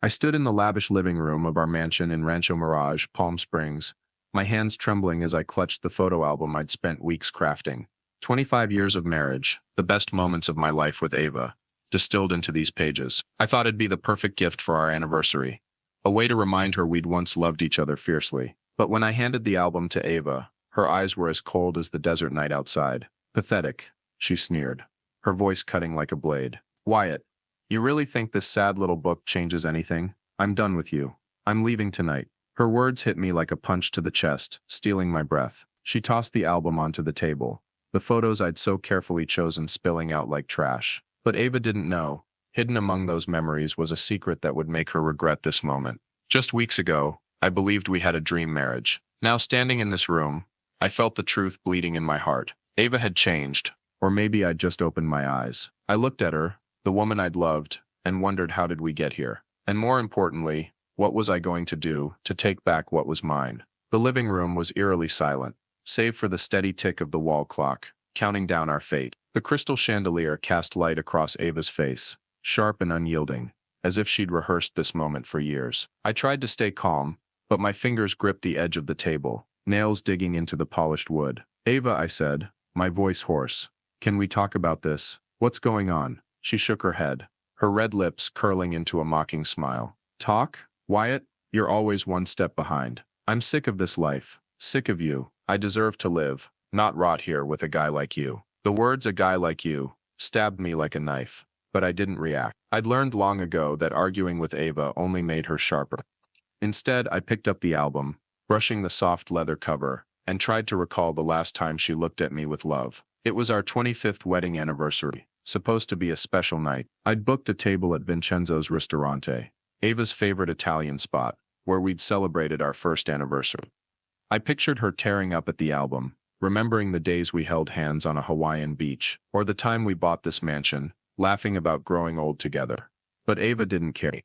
I stood in the lavish living room of our mansion in Rancho Mirage, Palm Springs, my hands trembling as I clutched the photo album I'd spent weeks crafting. 25 years of marriage, the best moments of my life with Ava, distilled into these pages. I thought it'd be the perfect gift for our anniversary, a way to remind her we'd once loved each other fiercely. But when I handed the album to Ava, her eyes were as cold as the desert night outside. Pathetic, she sneered, her voice cutting like a blade. Wyatt, you really think this sad little book changes anything? I'm done with you. I'm leaving tonight. Her words hit me like a punch to the chest, stealing my breath. She tossed the album onto the table, the photos I'd so carefully chosen spilling out like trash. But Ava didn't know. Hidden among those memories was a secret that would make her regret this moment. Just weeks ago, I believed we had a dream marriage. Now standing in this room, I felt the truth bleeding in my heart. Ava had changed, or maybe I'd just opened my eyes. I looked at her, the woman I'd loved, and wondered how did we get here? And more importantly, what was I going to do to take back what was mine? The living room was eerily silent, save for the steady tick of the wall clock, counting down our fate. The crystal chandelier cast light across Ava's face, sharp and unyielding, as if she'd rehearsed this moment for years. I tried to stay calm, but my fingers gripped the edge of the table, nails digging into the polished wood. Ava, I said, my voice hoarse. Can we talk about this? What's going on? She shook her head, her red lips curling into a mocking smile. Talk? Wyatt, you're always one step behind. I'm sick of this life, sick of you. I deserve to live, not rot here with a guy like you. The words "a guy like you" stabbed me like a knife, but I didn't react. I'd learned long ago that arguing with Ava only made her sharper. Instead, I picked up the album, brushing the soft leather cover, and tried to recall the last time she looked at me with love. It was our 25th wedding anniversary, supposed to be a special night. I'd booked a table at Vincenzo's Ristorante, Ava's favorite Italian spot, where we'd celebrated our first anniversary. I pictured her tearing up at the album, remembering the days we held hands on a Hawaiian beach, or the time we bought this mansion, laughing about growing old together. But Ava didn't care.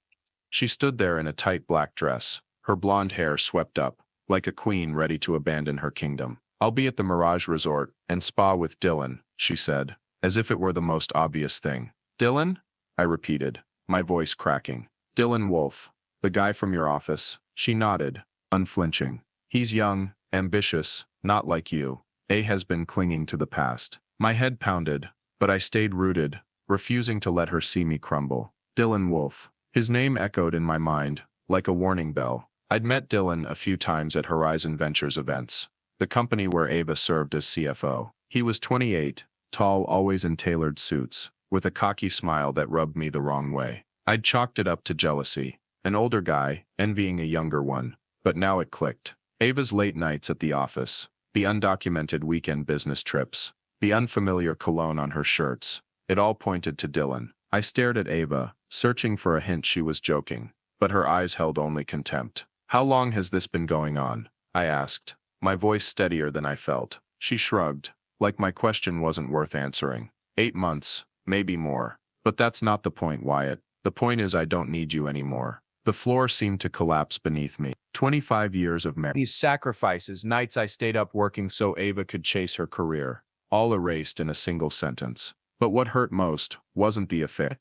She stood there in a tight black dress, her blonde hair swept up, like a queen ready to abandon her kingdom. I'll be at the Mirage Resort and Spa with Dylan, she said, as if it were the most obvious thing. Dylan? I repeated, my voice cracking. Dylan Wolf, the guy from your office. She nodded, unflinching. He's young, ambitious, not like you. A has been clinging to the past. My head pounded, but I stayed rooted, refusing to let her see me crumble. Dylan Wolf. His name echoed in my mind, like a warning bell. I'd met Dylan a few times at Horizon Ventures events, the company where Ava served as CFO. He was 28, tall, always in tailored suits, with a cocky smile that rubbed me the wrong way. I'd chalked it up to jealousy, an older guy, envying a younger one, but now it clicked. Ava's late nights at the office, the undocumented weekend business trips, the unfamiliar cologne on her shirts, it all pointed to Dylan. I stared at Ava, searching for a hint she was joking, but her eyes held only contempt. How long has this been going on? I asked, my voice steadier than I felt. She shrugged, like my question wasn't worth answering. 8 months, maybe more. But that's not the point, Wyatt. The point is I don't need you anymore. The floor seemed to collapse beneath me. 25 years of marriage. These sacrifices, nights I stayed up working so Ava could chase her career, all erased in a single sentence. But what hurt most wasn't the affair.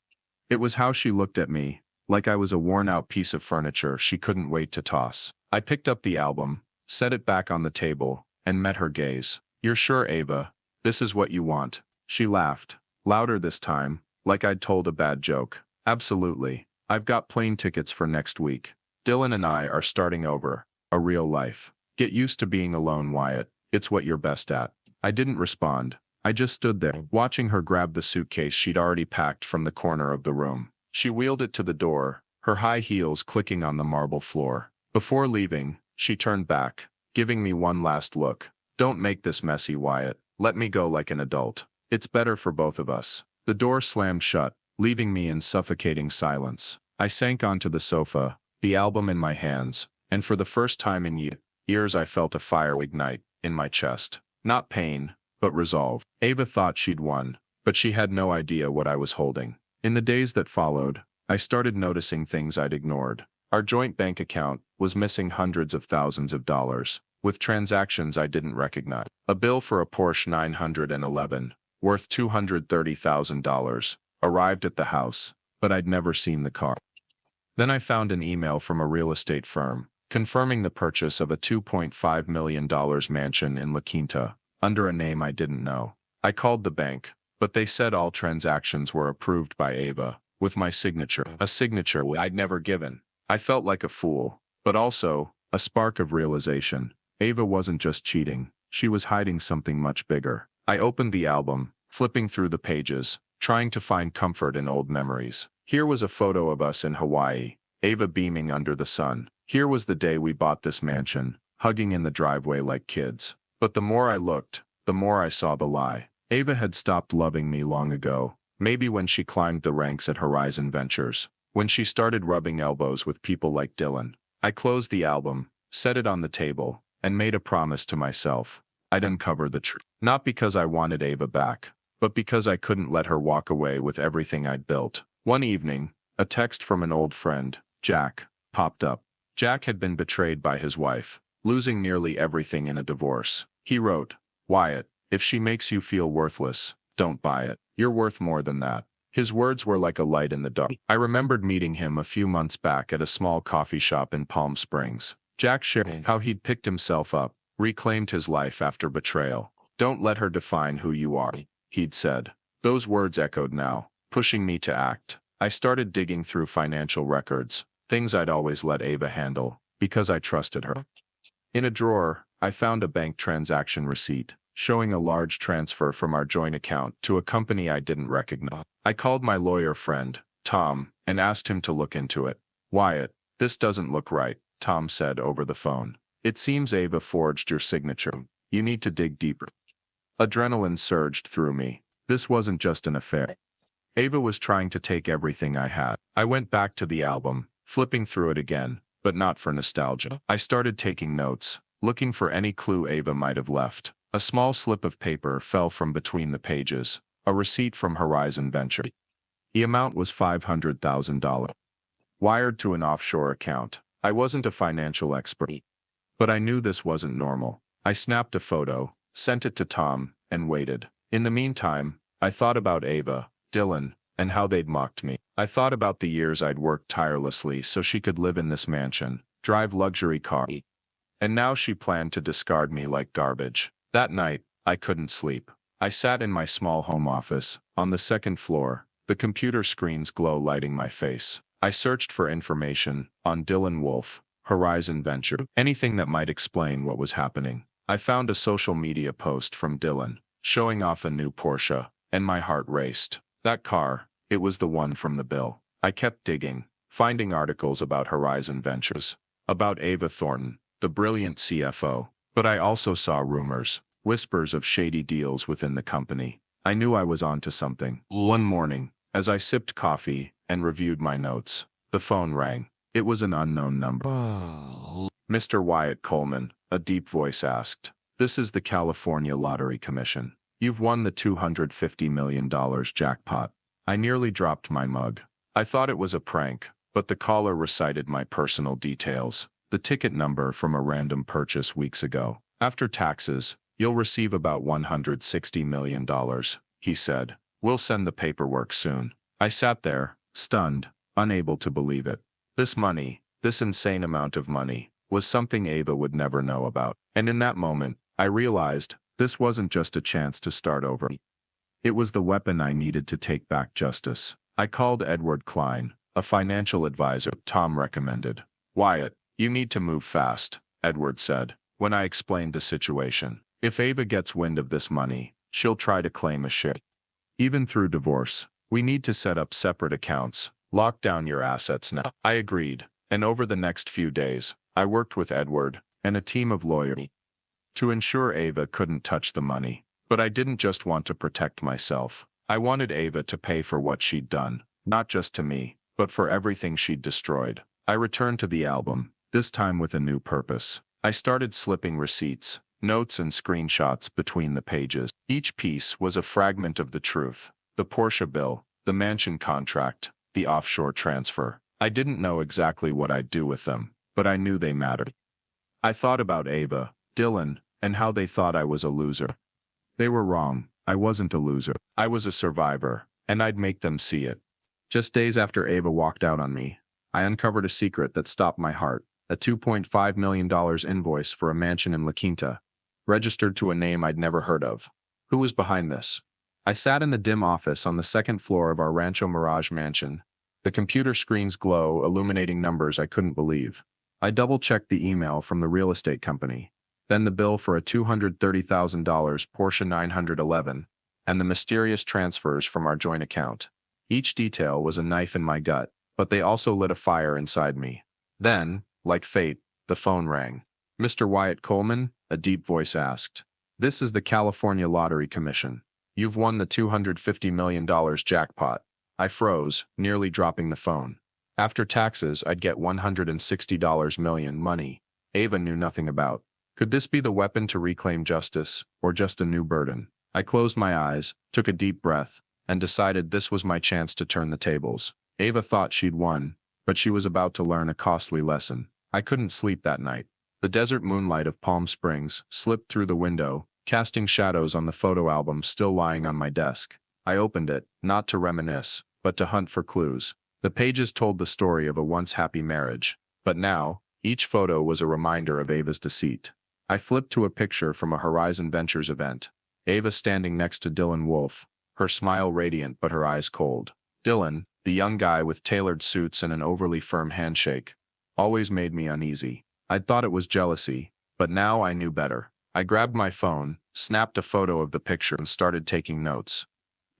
It was how she looked at me, like I was a worn-out piece of furniture she couldn't wait to toss. I picked up the album, set it back on the table, and met her gaze. You're sure, Ava? This is what you want? She laughed, louder this time, like I'd told a bad joke. Absolutely. I've got plane tickets for next week. Dylan and I are starting over, a real life. Get used to being alone, Wyatt. It's what you're best at. I didn't respond. I just stood there, watching her grab the suitcase she'd already packed from the corner of the room. She wheeled it to the door, her high heels clicking on the marble floor. Before leaving, she turned back, giving me one last look. Don't make this messy, Wyatt. Let me go like an adult. It's better for both of us. The door slammed shut, leaving me in suffocating silence. I sank onto the sofa, the album in my hands, and for the first time in years I felt a fire ignite in my chest. Not pain, but resolve. Ava thought she'd won, but she had no idea what I was holding. In the days that followed, I started noticing things I'd ignored. Our joint bank account was missing hundreds of thousands of dollars, with transactions I didn't recognize. A bill for a Porsche 911, worth $230,000, arrived at the house, but I'd never seen the car. Then I found an email from a real estate firm, confirming the purchase of a $2.5 million mansion in La Quinta, under a name I didn't know. I called the bank, but they said all transactions were approved by Ava, with my signature, a signature I'd never given. I felt like a fool, but also, a spark of realization. Ava wasn't just cheating, she was hiding something much bigger. I opened the album, flipping through the pages, trying to find comfort in old memories. Here was a photo of us in Hawaii, Ava beaming under the sun. Here was the day we bought this mansion, hugging in the driveway like kids. But the more I looked, the more I saw the lie. Ava had stopped loving me long ago, maybe when she climbed the ranks at Horizon Ventures, when she started rubbing elbows with people like Dylan. I closed the album, set it on the table, and made a promise to myself. I'd uncover the truth. Not because I wanted Ava back, but because I couldn't let her walk away with everything I'd built. One evening, a text from an old friend, Jack, popped up. Jack had been betrayed by his wife, losing nearly everything in a divorce. He wrote, "Wyatt, if she makes you feel worthless, don't buy it. You're worth more than that." His words were like a light in the dark. I remembered meeting him a few months back at a small coffee shop in Palm Springs. Jack shared how he'd picked himself up, reclaimed his life after betrayal. "Don't let her define who you are," he'd said. Those words echoed now, pushing me to act. I started digging through financial records, things I'd always let Ava handle, because I trusted her. In a drawer, I found a bank transaction receipt, showing a large transfer from our joint account to a company I didn't recognize. I called my lawyer friend, Tom, and asked him to look into it. "Wyatt, this doesn't look right," Tom said over the phone. "It seems Ava forged your signature. You need to dig deeper." Adrenaline surged through me. This wasn't just an affair. Ava was trying to take everything I had. I went back to the album, flipping through it again, but not for nostalgia. I started taking notes, looking for any clue Ava might have left. A small slip of paper fell from between the pages, a receipt from Horizon Venture. The amount was $500,000, wired to an offshore account. I wasn't a financial expert, but I knew this wasn't normal. I snapped a photo, sent it to Tom, and waited. In the meantime, I thought about Ava, Dylan, and how they'd mocked me. I thought about the years I'd worked tirelessly so she could live in this mansion, drive luxury cars. And now she planned to discard me like garbage. That night, I couldn't sleep. I sat in my small home office, on the second floor, the computer screen's glow lighting my face. I searched for information on Dylan Wolf, Horizon Venture, anything that might explain what was happening. I found a social media post from Dylan, showing off a new Porsche, and my heart raced. That car, it was the one from the bill. I kept digging, finding articles about Horizon Ventures, about Ava Thornton, the brilliant CFO, but I also saw rumors, whispers of shady deals within the company. I knew I was onto something. One morning, as I sipped coffee and reviewed my notes, the phone rang. It was an unknown number. "Mr. Wyatt Coleman," a deep voice asked. "This is the California Lottery Commission. You've won the $250 million jackpot." I nearly dropped my mug. I thought it was a prank, but the caller recited my personal details, the ticket number from a random purchase weeks ago. "After taxes, you'll receive about $160 million, he said. "We'll send the paperwork soon." I sat there, stunned, unable to believe it. This money, this insane amount of money, was something Ava would never know about. And in that moment, I realized, this wasn't just a chance to start over. It was the weapon I needed to take back justice. I called Edward Klein, a financial advisor Tom recommended. "Wyatt, you need to move fast," Edward said, when I explained the situation. "If Ava gets wind of this money, she'll try to claim a share. Even through divorce, we need to set up separate accounts, lock down your assets now." I agreed, and over the next few days, I worked with Edward and a team of lawyers to ensure Ava couldn't touch the money. But I didn't just want to protect myself. I wanted Ava to pay for what she'd done, not just to me, but for everything she'd destroyed. I returned to the album, this time with a new purpose. I started slipping receipts, notes and screenshots between the pages. Each piece was a fragment of the truth. The Porsche bill, the mansion contract, the offshore transfer. I didn't know exactly what I'd do with them, but I knew they mattered. I thought about Ava, Dylan, and how they thought I was a loser. They were wrong. I wasn't a loser. I was a survivor, and I'd make them see it. Just days after Ava walked out on me, I uncovered a secret that stopped my heart. A $2.5 million invoice for a mansion in La Quinta, registered to a name I'd never heard of. Who was behind this? I sat in the dim office on the second floor of our Rancho Mirage mansion. The computer screen's glow illuminating numbers I couldn't believe. I double-checked the email from the real estate company, then the bill for a $230,000 Porsche 911, and the mysterious transfers from our joint account. Each detail was a knife in my gut, but they also lit a fire inside me. Then, like fate, the phone rang. "Mr. Wyatt Coleman?" a deep voice asked. "This is the California Lottery Commission. You've won the $250 million jackpot." I froze, nearly dropping the phone. After taxes, I'd get $160 million money Ava knew nothing about. Could this be the weapon to reclaim justice, or just a new burden? I closed my eyes, took a deep breath, and decided this was my chance to turn the tables. Ava thought she'd won, but she was about to learn a costly lesson. I couldn't sleep that night. The desert moonlight of Palm Springs slipped through the window, casting shadows on the photo album still lying on my desk. I opened it, not to reminisce, but to hunt for clues. The pages told the story of a once happy marriage, but now, each photo was a reminder of Ava's deceit. I flipped to a picture from a Horizon Ventures event. Ava standing next to Dylan Wolfe, her smile radiant but her eyes cold. Dylan, the young guy with tailored suits and an overly firm handshake, always made me uneasy. I'd thought it was jealousy, but now I knew better. I grabbed my phone, snapped a photo of the picture and started taking notes.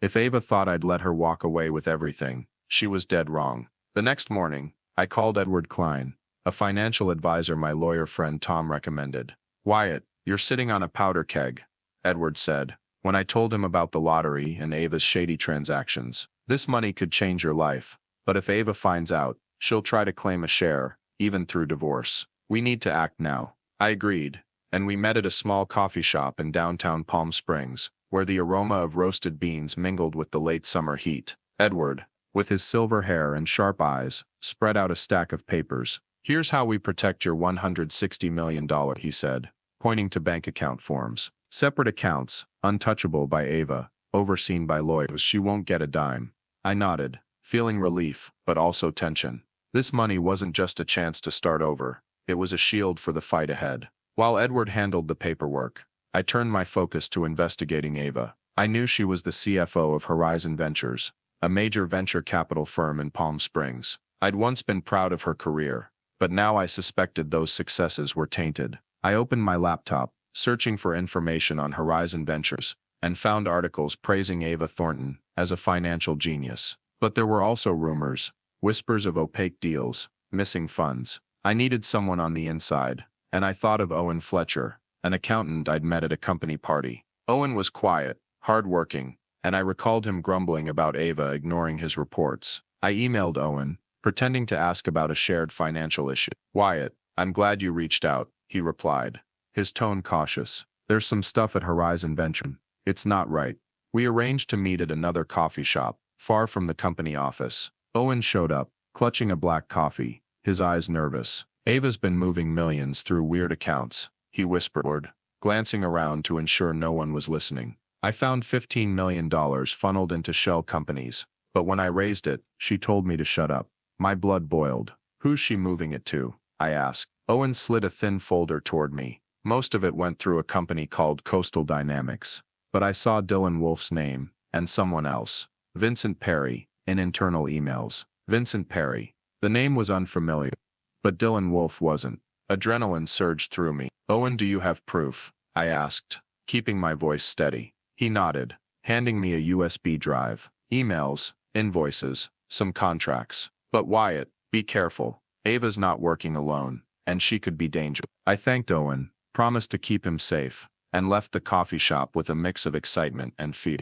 If Ava thought I'd let her walk away with everything, she was dead wrong. The next morning, I called Edward Klein, a financial advisor my lawyer friend Tom recommended. "Wyatt, you're sitting on a powder keg," Edward said, when I told him about the lottery and Ava's shady transactions. "This money could change your life, but if Ava finds out, she'll try to claim a share, even through divorce. We need to act now." I agreed, and we met at a small coffee shop in downtown Palm Springs, where the aroma of roasted beans mingled with the late summer heat. Edward, with his silver hair and sharp eyes, spread out a stack of papers. "Here's how we protect your $160 million, he said, pointing to bank account forms. "Separate accounts, untouchable by Ava, overseen by lawyers. She won't get a dime." I nodded, feeling relief, but also tension. This money wasn't just a chance to start over. It was a shield for the fight ahead. While Edward handled the paperwork, I turned my focus to investigating Ava. I knew she was the CFO of Horizon Ventures, a major venture capital firm in Palm Springs. I'd once been proud of her career, but now I suspected those successes were tainted. I opened my laptop, searching for information on Horizon Ventures, and found articles praising Ava Thornton as a financial genius. But there were also rumors, whispers of opaque deals, missing funds. I needed someone on the inside, and I thought of Owen Fletcher, an accountant I'd met at a company party. Owen was quiet, hardworking, and I recalled him grumbling about Ava ignoring his reports. I emailed Owen, pretending to ask about a shared financial issue. "Wyatt, I'm glad you reached out," he replied, his tone cautious. "There's some stuff at Horizon Venture. It's not right." We arranged to meet at another coffee shop, far from the company office. Owen showed up, clutching a black coffee, his eyes nervous. "Ava's been moving millions through weird accounts," he whispered, glancing around to ensure no one was listening. "I found $15 million funneled into shell companies, but when I raised it, she told me to shut up." My blood boiled. "Who's she moving it to?" I asked. Owen slid a thin folder toward me. Most of it went through a company called Coastal Dynamics, but I saw Dylan Wolfe's name, and someone else. Vincent Perry, in internal emails. Vincent Perry. The name was unfamiliar, but Dylan Wolfe wasn't. Adrenaline surged through me. "Owen, do you have proof?" I asked, keeping my voice steady. He nodded, handing me a USB drive. "Emails, invoices, some contracts. But Wyatt, be careful. Ava's not working alone, and she could be dangerous." I thanked Owen, promised to keep him safe, and left the coffee shop with a mix of excitement and fear.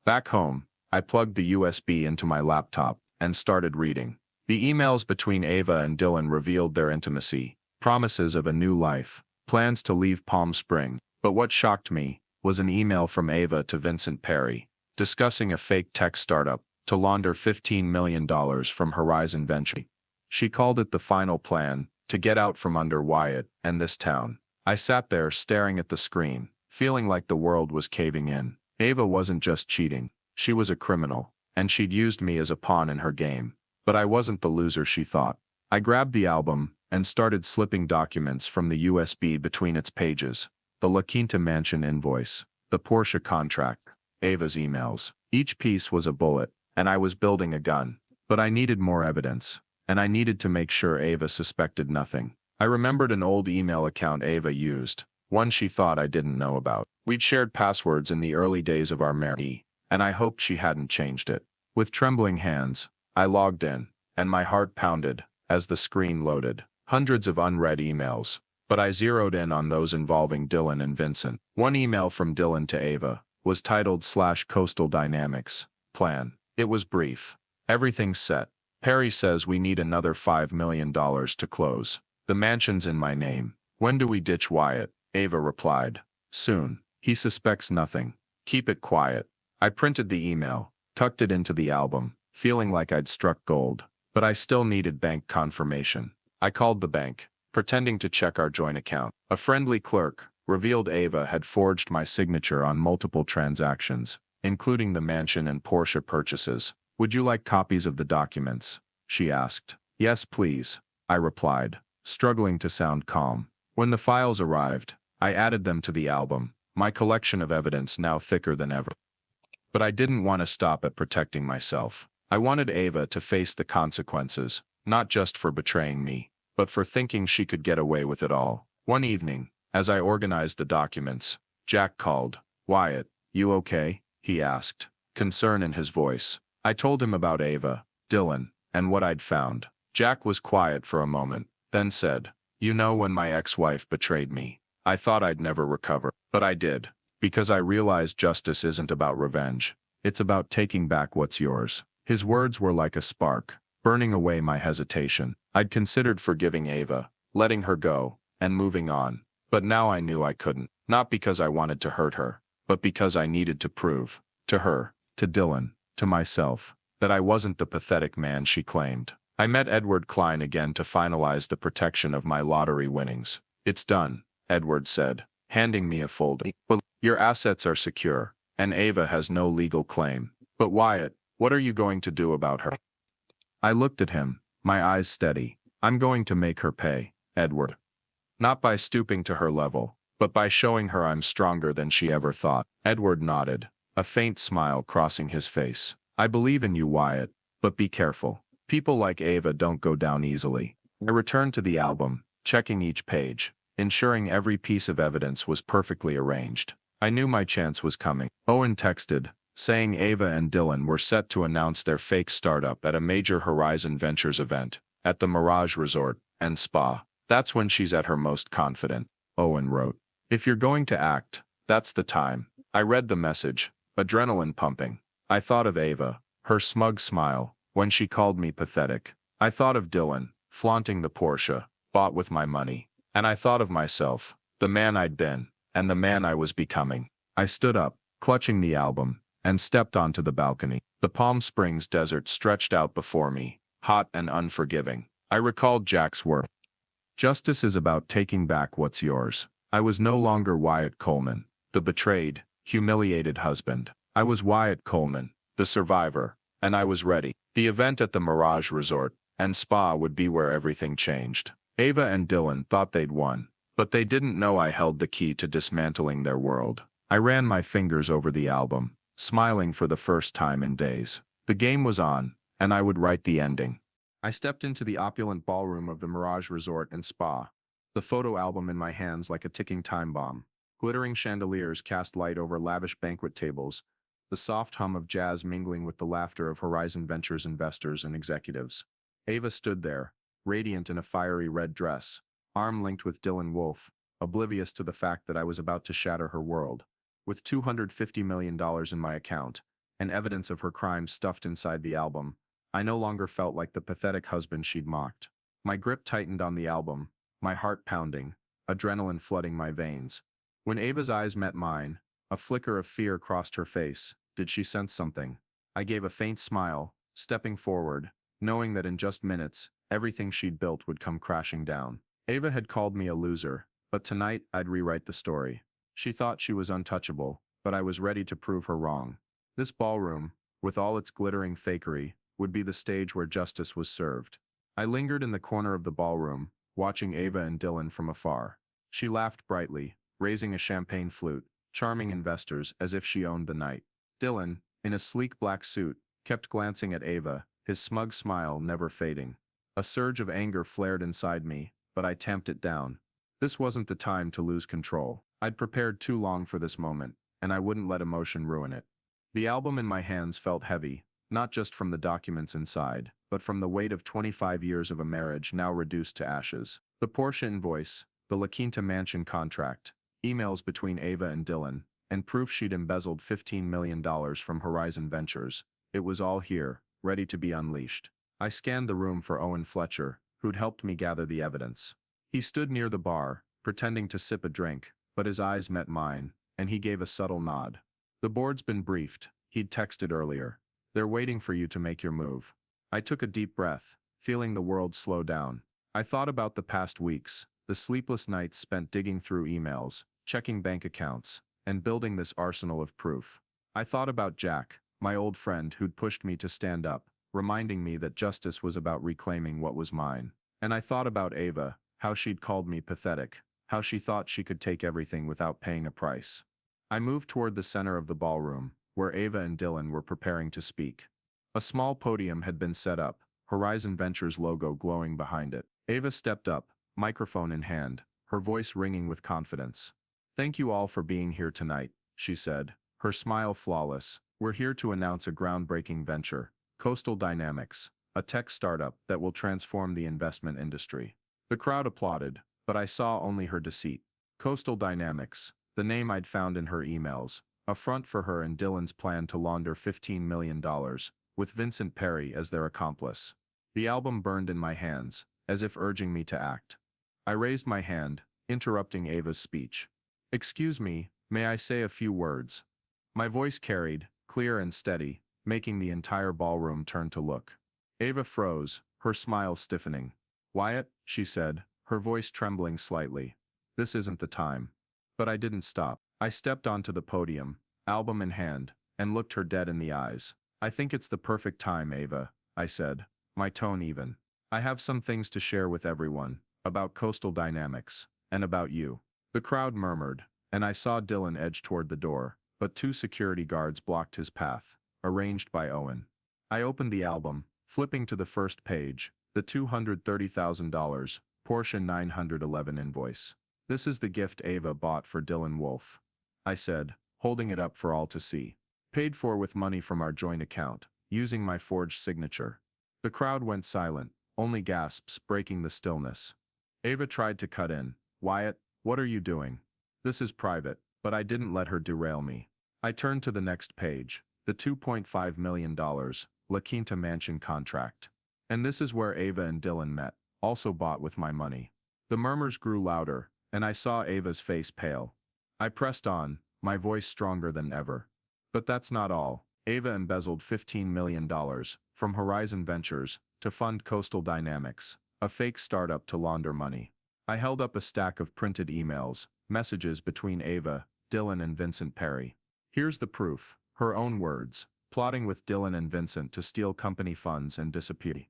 Back home, I plugged the USB into my laptop and started reading. The emails between Ava and Dylan revealed their intimacy, promises of a new life, plans to leave Palm Springs. But what shocked me was an email from Ava to Vincent Perry, discussing a fake tech startup to launder $15 million from Horizon Venture. She called it the final plan to get out from under Wyatt and this town. I sat there staring at the screen, feeling like the world was caving in. Ava wasn't just cheating, she was a criminal, and she'd used me as a pawn in her game. But I wasn't the loser she thought. I grabbed the album and started slipping documents from the USB between its pages. The La Quinta Mansion invoice, the Porsche contract, Ava's emails. Each piece was a bullet, and I was building a gun. But I needed more evidence, and I needed to make sure Ava suspected nothing. I remembered an old email account Ava used, one she thought I didn't know about. We'd shared passwords in the early days of our marriage, and I hoped she hadn't changed it. With trembling hands, I logged in, and my heart pounded as the screen loaded. Hundreds of unread emails, but I zeroed in on those involving Dylan and Vincent. One email from Dylan to Ava was titled /Coastal Dynamics Plan. It was brief. Everything's set. Perry says we need another $5 million to close. The mansion's in my name. When do we ditch Wyatt? Ava replied. Soon. He suspects nothing. Keep it quiet. I printed the email, tucked it into the album, feeling like I'd struck gold. But I still needed bank confirmation. I called the bank, pretending to check our joint account. A friendly clerk revealed Ava had forged my signature on multiple transactions, including the mansion and Porsche purchases. Would you like copies of the documents? She asked. Yes, please, I replied, struggling to sound calm. When the files arrived, I added them to the album, my collection of evidence now thicker than ever. But I didn't want to stop at protecting myself. I wanted Ava to face the consequences, not just for betraying me, but for thinking she could get away with it all. One evening, as I organized the documents, Jack called. Wyatt, you okay? He asked, concern in his voice. I told him about Ava, Dylan, and what I'd found. Jack was quiet for a moment, then said, you know, when my ex-wife betrayed me, I thought I'd never recover. But I did, because I realized justice isn't about revenge. It's about taking back what's yours. His words were like a spark, burning away my hesitation. I'd considered forgiving Ava, letting her go, and moving on. But now I knew I couldn't. Not because I wanted to hurt her, but because I needed to prove, to her, to Dylan, to myself, that I wasn't the pathetic man she claimed. I met Edward Klein again to finalize the protection of my lottery winnings. It's done, Edward said, handing me a folder. Well, your assets are secure, and Ava has no legal claim. But Wyatt, what are you going to do about her? I looked at him, my eyes steady. I'm going to make her pay, Edward. Not by stooping to her level, but by showing her I'm stronger than she ever thought. Edward nodded, a faint smile crossing his face. I believe in you, Wyatt, but be careful. People like Ava don't go down easily. I returned to the album, checking each page, ensuring every piece of evidence was perfectly arranged. I knew my chance was coming. Owen texted, saying Ava and Dylan were set to announce their fake startup at a major Horizon Ventures event, at the Mirage Resort and Spa. That's when she's at her most confident, Owen wrote. If you're going to act, that's the time. I read the message, adrenaline pumping. I thought of Ava, her smug smile, when she called me pathetic. I thought of Dylan, flaunting the Porsche, bought with my money. And I thought of myself, the man I'd been, and the man I was becoming. I stood up, clutching the album, and stepped onto the balcony. The Palm Springs desert stretched out before me, hot and unforgiving. I recalled Jack's words. Justice is about taking back what's yours. I was no longer Wyatt Coleman, the betrayed, humiliated husband. I was Wyatt Coleman, the survivor, and I was ready. The event at the Mirage Resort and Spa would be where everything changed. Ava and Dylan thought they'd won, but they didn't know I held the key to dismantling their world. I ran my fingers over the album, smiling for the first time in days. The game was on, and I would write the ending. I stepped into the opulent ballroom of the Mirage Resort and Spa, the photo album in my hands like a ticking time bomb. Glittering chandeliers cast light over lavish banquet tables, the soft hum of jazz mingling with the laughter of Horizon Ventures investors and executives. Ava stood there, radiant in a fiery red dress, arm linked with Dylan Wolfe, oblivious to the fact that I was about to shatter her world. With $250 million in my account, and evidence of her crimes stuffed inside the album, I no longer felt like the pathetic husband she'd mocked. My grip tightened on the album, my heart pounding, adrenaline flooding my veins. When Ava's eyes met mine, a flicker of fear crossed her face. Did she sense something? I gave a faint smile, stepping forward, knowing that in just minutes, everything she'd built would come crashing down. Ava had called me a loser, but tonight I'd rewrite the story. She thought she was untouchable, but I was ready to prove her wrong. This ballroom, with all its glittering fakery, would be the stage where justice was served. I lingered in the corner of the ballroom, watching Ava and Dylan from afar. She laughed brightly, raising a champagne flute, charming investors as if she owned the night. Dylan, in a sleek black suit, kept glancing at Ava, his smug smile never fading. A surge of anger flared inside me, but I tamped it down. This wasn't the time to lose control. I'd prepared too long for this moment, and I wouldn't let emotion ruin it. The album in my hands felt heavy, not just from the documents inside, but from the weight of 25 years of a marriage now reduced to ashes. The Porsche invoice, the La Quinta mansion contract, emails between Ava and Dylan, and proof she'd embezzled $15 million from Horizon Ventures. It was all here, ready to be unleashed. I scanned the room for Owen Fletcher, who'd helped me gather the evidence. He stood near the bar, pretending to sip a drink, but his eyes met mine, and he gave a subtle nod. The board's been briefed, he'd texted earlier. They're waiting for you to make your move. I took a deep breath, feeling the world slow down. I thought about the past weeks, the sleepless nights spent digging through emails, checking bank accounts, and building this arsenal of proof. I thought about Jack, my old friend who'd pushed me to stand up, reminding me that justice was about reclaiming what was mine. And I thought about Ava, how she'd called me pathetic, how she thought she could take everything without paying a price. I moved toward the center of the ballroom, where Ava and Dylan were preparing to speak. A small podium had been set up, Horizon Ventures logo glowing behind it. Ava stepped up, microphone in hand, her voice ringing with confidence. "Thank you all for being here tonight," she said, her smile flawless. "We're here to announce a groundbreaking venture, Coastal Dynamics, a tech startup that will transform the investment industry." The crowd applauded, but I saw only her deceit. Coastal Dynamics, the name I'd found in her emails, a front for her and Dylan's plan to launder $15 million, with Vincent Perry as their accomplice. The album burned in my hands, as if urging me to act. I raised my hand, interrupting Ava's speech. "Excuse me, may I say a few words?" My voice carried, clear and steady, making the entire ballroom turn to look. Ava froze, her smile stiffening. "Wyatt," she said, her voice trembling slightly. "This isn't the time." But I didn't stop. I stepped onto the podium, album in hand, and looked her dead in the eyes. "I think it's the perfect time, Ava," I said, my tone even. "I have some things to share with everyone, about Coastal Dynamics, and about you." The crowd murmured, and I saw Dylan edge toward the door, but two security guards blocked his path, arranged by Owen. I opened the album, flipping to the first page, the $230,000, Porsche 911 invoice. "This is the gift Ava bought for Dylan Wolfe," I said, holding it up for all to see. "Paid for with money from our joint account, using my forged signature." The crowd went silent, only gasps breaking the stillness. Ava tried to cut in. "Wyatt, what are you doing? This is private," but I didn't let her derail me. I turned to the next page, the $2.5 million, La Quinta mansion contract. "And this is where Ava and Dylan met, also bought with my money." The murmurs grew louder, and I saw Ava's face pale. I pressed on, my voice stronger than ever. "But that's not all. Ava embezzled $15 million from Horizon Ventures to fund Coastal Dynamics, a fake startup to launder money." I held up a stack of printed emails, messages between Ava, Dylan and Vincent Perry. "Here's the proof," her own words, "plotting with Dylan and Vincent to steal company funds and disappear."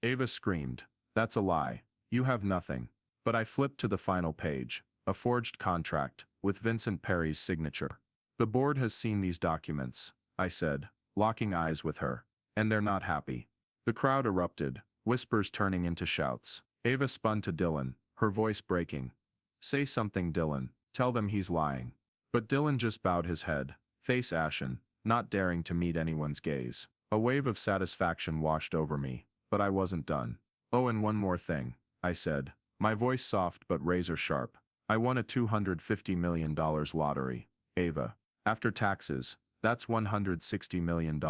Ava screamed, "That's a lie. You have nothing." But I flipped to the final page, a forged contract, with Vincent Perry's signature. "The board has seen these documents," I said, locking eyes with her. "And they're not happy." The crowd erupted, whispers turning into shouts. Ava spun to Dylan, her voice breaking. "Say something, Dylan. Tell them he's lying." But Dylan just bowed his head, face ashen, not daring to meet anyone's gaze. A wave of satisfaction washed over me, but I wasn't done. "Oh, and one more thing," I said, my voice soft but razor sharp. "I won a $250 million lottery, Ava. After taxes, that's $160 million,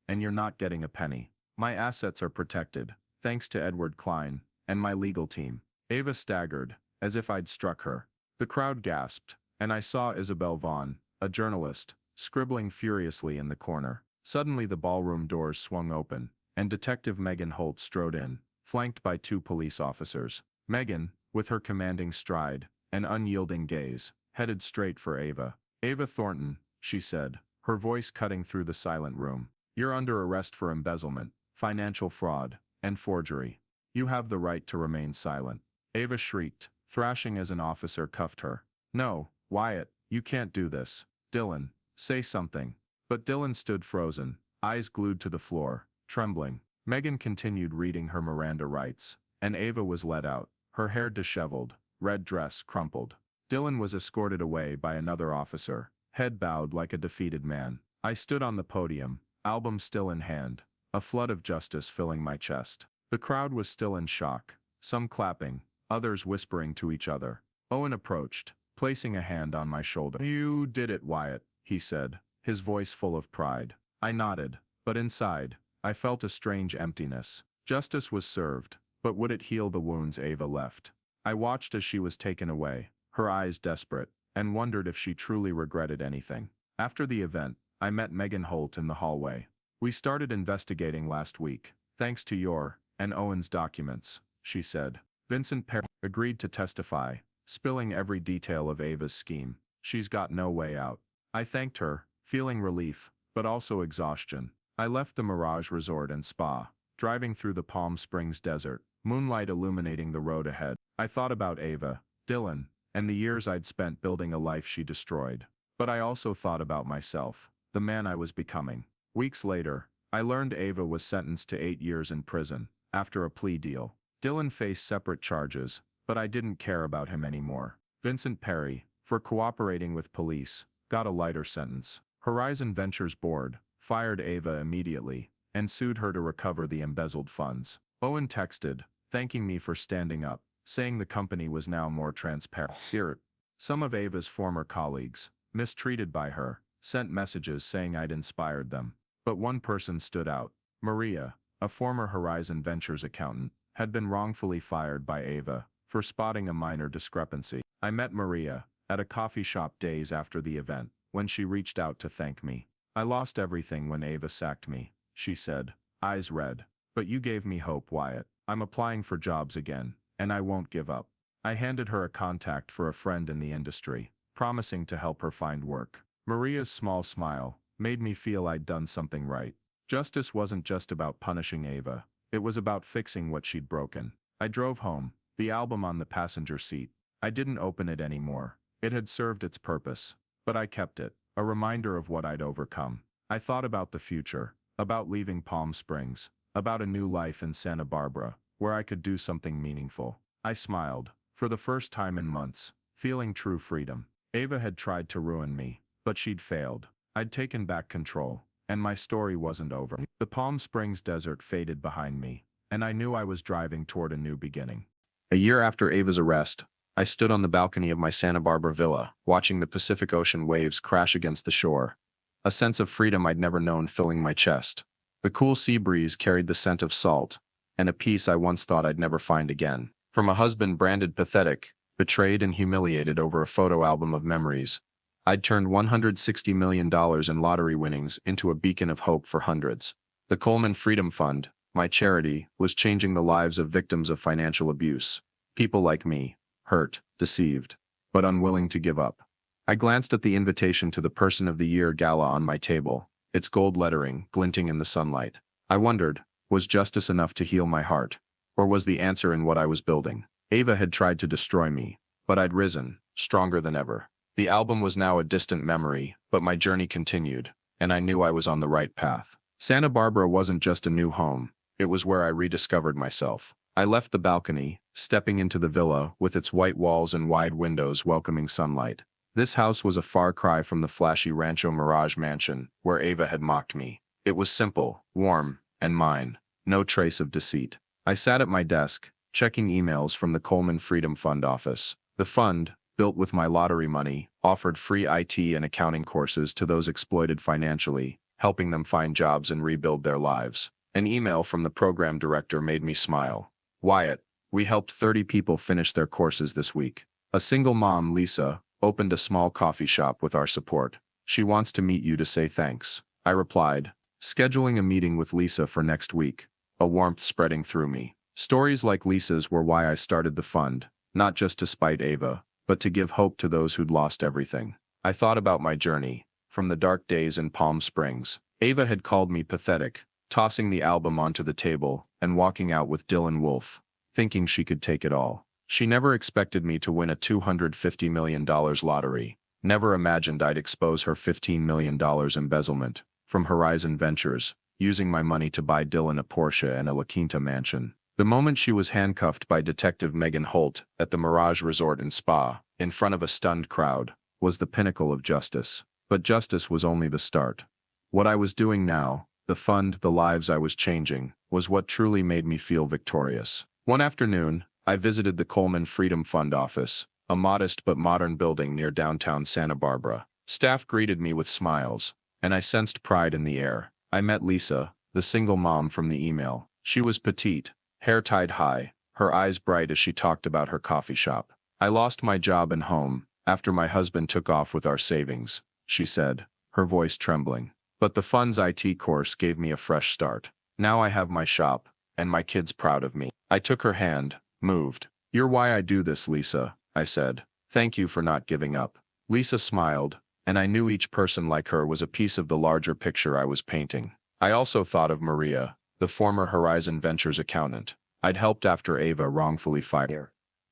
and you're not getting a penny. My assets are protected, thanks to Edward Klein and my legal team." Ava staggered, as if I'd struck her. The crowd gasped, and I saw Isabel Vaughn, a journalist, scribbling furiously in the corner. Suddenly the ballroom doors swung open, and Detective Megan Holt strode in, flanked by two police officers. Megan, with her commanding stride and unyielding gaze, headed straight for Ava. "Ava Thornton," she said, her voice cutting through the silent room. "You're under arrest for embezzlement, financial fraud, and forgery. You have the right to remain silent. Ava shrieked, thrashing as an officer cuffed her. No, Wyatt, you can't do this. Dylan, say something. But Dylan stood frozen, eyes glued to the floor, trembling. Megan continued reading her Miranda rights, and Ava was let out, her hair disheveled, red dress crumpled. Dylan was escorted away by another officer, head bowed like a defeated man. I stood on the podium, album still in hand, a flood of justice filling my chest. The crowd was still in shock, some clapping, others whispering to each other. Owen approached, placing a hand on my shoulder. You did it, Wyatt, he said, his voice full of pride. I nodded, but inside, I felt a strange emptiness. Justice was served, but would it heal the wounds Ava left? I watched as she was taken away, her eyes desperate, and wondered if she truly regretted anything. After the event, I met Megan Holt in the hallway. We started investigating last week, thanks to your and Owen's documents, she said. Vincent Perry agreed to testify, spilling every detail of Ava's scheme. She's got no way out. I thanked her, feeling relief, but also exhaustion. I left the Mirage Resort and Spa, driving through the Palm Springs desert, moonlight illuminating the road ahead. I thought about Ava, Dylan, and the years I'd spent building a life she destroyed. But I also thought about myself, the man I was becoming. Weeks later, I learned Ava was sentenced to 8 years in prison, after a plea deal. Dylan faced separate charges, but I didn't care about him anymore. Vincent Perry, for cooperating with police, got a lighter sentence. Horizon Ventures Board fired Ava immediately and sued her to recover the embezzled funds. Owen texted, thanking me for standing up, saying the company was now more transparent. Here, some of Ava's former colleagues, mistreated by her, sent messages saying I'd inspired them. But one person stood out. Maria, a former Horizon Ventures accountant, had been wrongfully fired by Ava for spotting a minor discrepancy. I met Maria at a coffee shop days after the event, when she reached out to thank me. I lost everything when Ava sacked me, she said, eyes red. But you gave me hope, Wyatt. I'm applying for jobs again, and I won't give up. I handed her a contact for a friend in the industry, promising to help her find work. Maria's small smile made me feel I'd done something right. Justice wasn't just about punishing Ava, it was about fixing what she'd broken. I drove home, the album on the passenger seat. I didn't open it anymore. It had served its purpose, but I kept it, a reminder of what I'd overcome. I thought about the future, about leaving Palm Springs, about a new life in Santa Barbara, where I could do something meaningful. I smiled, for the first time in months, feeling true freedom. Ava had tried to ruin me, but she'd failed. I'd taken back control, and my story wasn't over. The Palm Springs desert faded behind me, and I knew I was driving toward a new beginning. A year after Ava's arrest, I stood on the balcony of my Santa Barbara villa, watching the Pacific Ocean waves crash against the shore. A sense of freedom I'd never known filling my chest. The cool sea breeze carried the scent of salt, and a peace I once thought I'd never find again. From a husband branded pathetic, betrayed and humiliated over a photo album of memories, I'd turned $160 million in lottery winnings into a beacon of hope for hundreds. The Coleman Freedom Fund, my charity, was changing the lives of victims of financial abuse. People like me, hurt, deceived, but unwilling to give up. I glanced at the invitation to the Person of the Year gala on my table, its gold lettering glinting in the sunlight. I wondered, was justice enough to heal my heart? Or was the answer in what I was building? Ava had tried to destroy me, but I'd risen, stronger than ever. The album was now a distant memory, but my journey continued, and I knew I was on the right path. Santa Barbara wasn't just a new home, it was where I rediscovered myself. I left the balcony, stepping into the villa with its white walls and wide windows welcoming sunlight. This house was a far cry from the flashy Rancho Mirage mansion where Ava had mocked me. It was simple, warm, and mine, no trace of deceit. I sat at my desk, checking emails from the Coleman Freedom Fund office. The fund, built with my lottery money, offered free IT and accounting courses to those exploited financially, helping them find jobs and rebuild their lives. An email from the program director made me smile. Wyatt, we helped 30 people finish their courses this week. A single mom, Lisa, opened a small coffee shop with our support. She wants to meet you to say thanks. I replied, scheduling a meeting with Lisa for next week, a warmth spreading through me. Stories like Lisa's were why I started the fund, not just to spite Ava, but to give hope to those who'd lost everything. I thought about my journey, from the dark days in Palm Springs. Ava had called me pathetic, tossing the album onto the table and walking out with Dylan Wolfe, thinking she could take it all. She never expected me to win a $250 million lottery. Never imagined I'd expose her $15 million embezzlement from Horizon Ventures, using my money to buy Dylan a Porsche and a La Quinta mansion. The moment she was handcuffed by Detective Megan Holt at the Mirage Resort and Spa, in front of a stunned crowd, was the pinnacle of justice. But justice was only the start. What I was doing now, the fund, the lives I was changing, was what truly made me feel victorious. One afternoon, I visited the Coleman Freedom Fund office, a modest but modern building near downtown Santa Barbara. Staff greeted me with smiles, and I sensed pride in the air. I met Lisa, the single mom from the email. She was petite, hair tied high, her eyes bright as she talked about her coffee shop. "I lost my job and home after my husband took off with our savings," she said, her voice trembling. "But the fund's IT course gave me a fresh start. Now I have my shop, and my kids proud of me." I took her hand, moved. "You're why I do this, Lisa," I said. "Thank you for not giving up." Lisa smiled, and I knew each person like her was a piece of the larger picture I was painting. I also thought of Maria, the former Horizon Ventures accountant I'd helped after Ava wrongfully fired.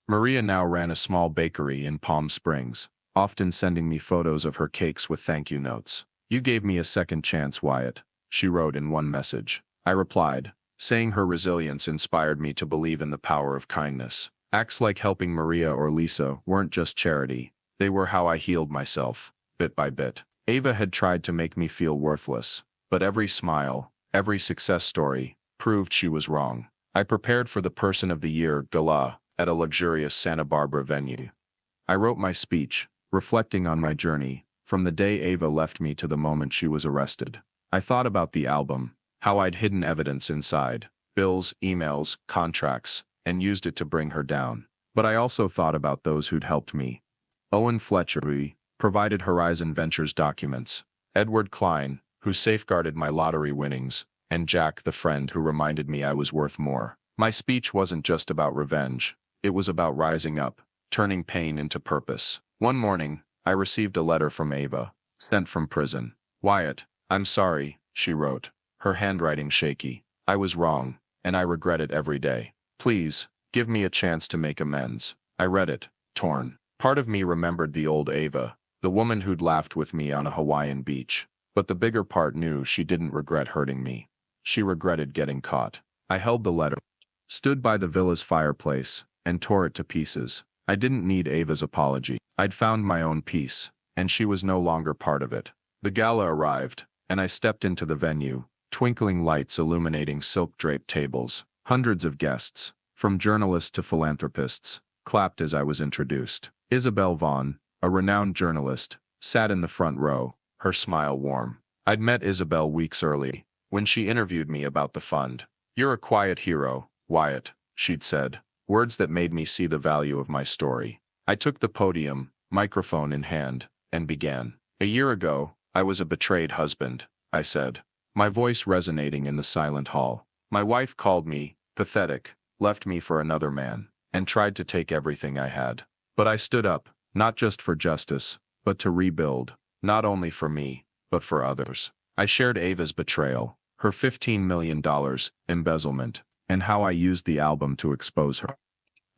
Maria now ran a small bakery in Palm Springs, often sending me photos of her cakes with thank you notes. "You gave me a second chance, Wyatt," she wrote in one message. I replied, saying her resilience inspired me to believe in the power of kindness. Acts like helping Maria or Lisa weren't just charity, they were how I healed myself, bit by bit. Ava had tried to make me feel worthless, but every smile, every success story, proved she was wrong. I prepared for the Person of the Year gala at a luxurious Santa Barbara venue. I wrote my speech, reflecting on my journey, from the day Ava left me to the moment she was arrested. I thought about the album, how I'd hidden evidence inside, bills, emails, contracts, and used it to bring her down. But I also thought about those who'd helped me. Owen Fletcher, who provided Horizon Ventures documents, Edward Klein, who safeguarded my lottery winnings, and Jack, the friend who reminded me I was worth more. My speech wasn't just about revenge, it was about rising up, turning pain into purpose. One morning, I received a letter from Ava, sent from prison. "Wyatt, I'm sorry," she wrote, her handwriting shaky. "I was wrong, and I regret it every day. Please, give me a chance to make amends." I read it, torn. Part of me remembered the old Ava, the woman who'd laughed with me on a Hawaiian beach. But the bigger part knew she didn't regret hurting me. She regretted getting caught. I held the letter, stood by the villa's fireplace, and tore it to pieces. I didn't need Ava's apology. I'd found my own peace, and she was no longer part of it. The gala arrived, and I stepped into the venue, twinkling lights illuminating silk-draped tables. Hundreds of guests, from journalists to philanthropists, clapped as I was introduced. Isabel Vaughn, a renowned journalist, sat in the front row, her smile warm. I'd met Isabel weeks early, when she interviewed me about the fund. "You're a quiet hero, Wyatt," she'd said, words that made me see the value of my story. I took the podium, microphone in hand, and began. "A year ago, I was a betrayed husband," I said, my voice resonating in the silent hall. "My wife called me pathetic, left me for another man, and tried to take everything I had. But I stood up, not just for justice, but to rebuild, not only for me, but for others." I shared Ava's betrayal, her $15 million embezzlement, and how I used the album to expose her.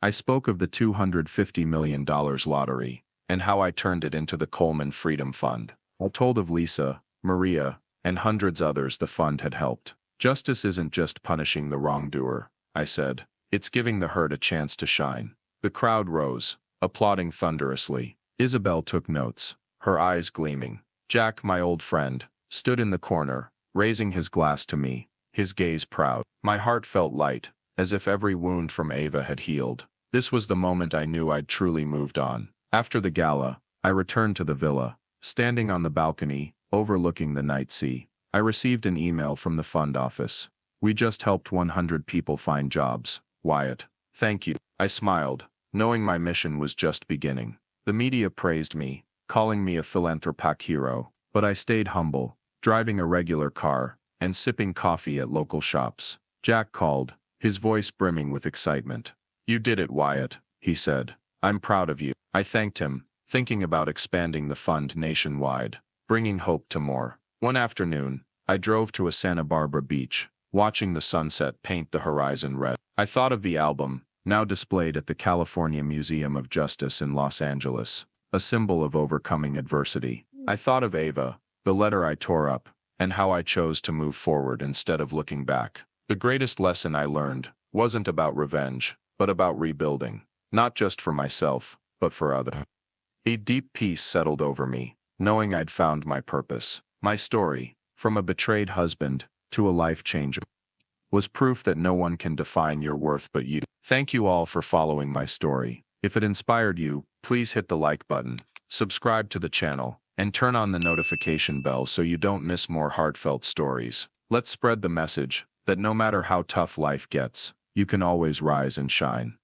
I spoke of the $250 million lottery, and how I turned it into the Coleman Freedom Fund. I told of Lisa, Maria, and hundreds others the fund had helped. "Justice isn't just punishing the wrongdoer," I said. "It's giving the hurt a chance to shine." The crowd rose, applauding thunderously. Isabel took notes, her eyes gleaming. Jack, my old friend, stood in the corner, raising his glass to me, his gaze proud. My heart felt light, as if every wound from Ava had healed. This was the moment I knew I'd truly moved on. After the gala, I returned to the villa, standing on the balcony, overlooking the night sea. I received an email from the fund office. "We just helped 100 people find jobs, Wyatt. Thank you." I smiled, knowing my mission was just beginning. The media praised me, calling me a philanthropic hero, but I stayed humble, driving a regular car, and sipping coffee at local shops. Jack called, his voice brimming with excitement. "You did it, Wyatt," he said. "I'm proud of you." I thanked him, thinking about expanding the fund nationwide, bringing hope to more. One afternoon, I drove to a Santa Barbara beach, watching the sunset paint the horizon red. I thought of the album, now displayed at the California Museum of Justice in Los Angeles, a symbol of overcoming adversity. I thought of Ava, the letter I tore up, and how I chose to move forward instead of looking back. The greatest lesson I learned wasn't about revenge, but about rebuilding, not just for myself, but for others. A deep peace settled over me, knowing I'd found my purpose. My story, from a betrayed husband to a life changer, was proof that no one can define your worth but you. Thank you all for following my story. If it inspired you, please hit the like button, subscribe to the channel, and turn on the notification bell so you don't miss more heartfelt stories. Let's spread the message that no matter how tough life gets, you can always rise and shine.